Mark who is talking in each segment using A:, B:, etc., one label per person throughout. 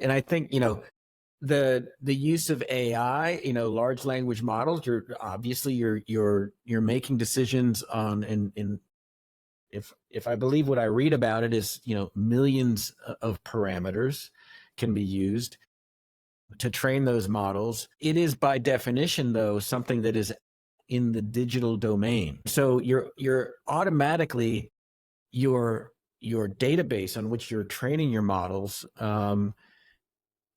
A: And I think, the use of AI, large language models, you're obviously you're making decisions on, and if I believe what I read about it is, millions of parameters can be used to train those models. It is by definition, though, something that is in the digital domain. So you're automatically your database on which you're training your models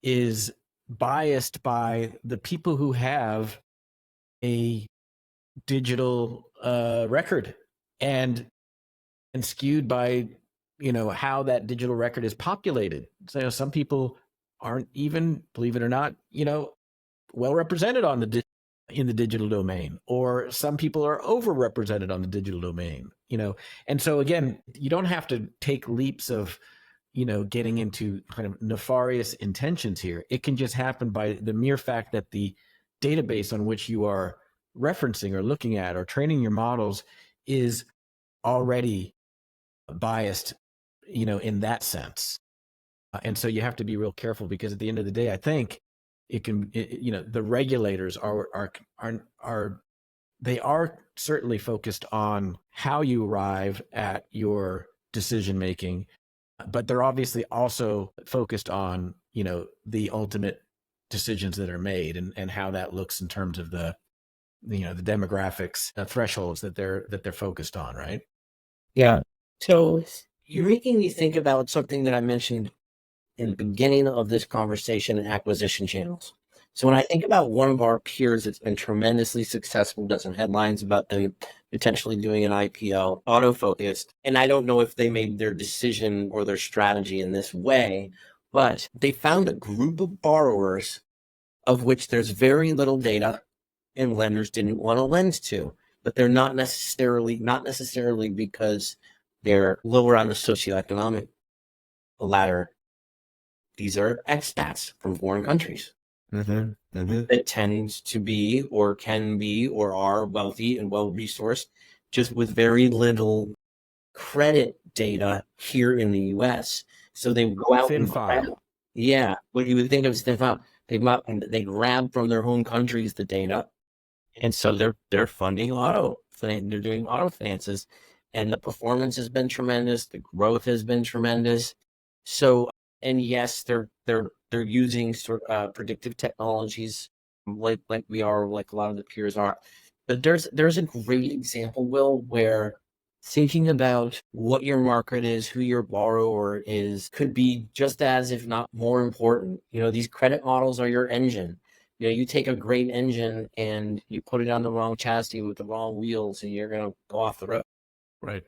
A: is biased by the people who have a digital record, and skewed by how that digital record is populated. So some people aren't even, believe it or not, well represented on in the digital domain, or some people are overrepresented on the digital domain. And so again, you don't have to take leaps of getting into kind of nefarious intentions here. It can just happen by the mere fact that the database on which you are referencing or looking at or training your models is already biased, in that sense. And so you have to be real careful, because at the end of the day, I think the regulators they are certainly focused on how you arrive at your decision making, but they're obviously also focused on, the ultimate decisions that are made, and how that looks in terms of the demographics, thresholds that they're focused on, right?
B: Yeah. So you're making me think about something that I mentioned in the beginning of this conversation, acquisition channels. So when I think about one of our peers that's been tremendously successful, does some headlines about them potentially doing an IPO, auto-focused, and I don't know if they made their decision or their strategy in this way, but they found a group of borrowers of which there's very little data and lenders didn't want to lend to, but they're not necessarily because they're lower on the socioeconomic ladder. These are expats from foreign countries that tends to be or can be or are wealthy and well-resourced, just with very little credit data here in the U.S. So they go out
A: Thin
B: and
A: file.
B: grab, what you would think of as thin file. They grab from their home countries the data, and so they're funding they're doing auto finances, and the performance has been tremendous. The growth has been tremendous. So, and yes, they're using predictive technologies like we are, like a lot of the peers are. But there's a great example, Will, where thinking about what your market is, who your borrower is, could be just as, if not more important. These credit models are your engine. You take a great engine and you put it on the wrong chassis with the wrong wheels, and you're going to go off the road.
A: Right.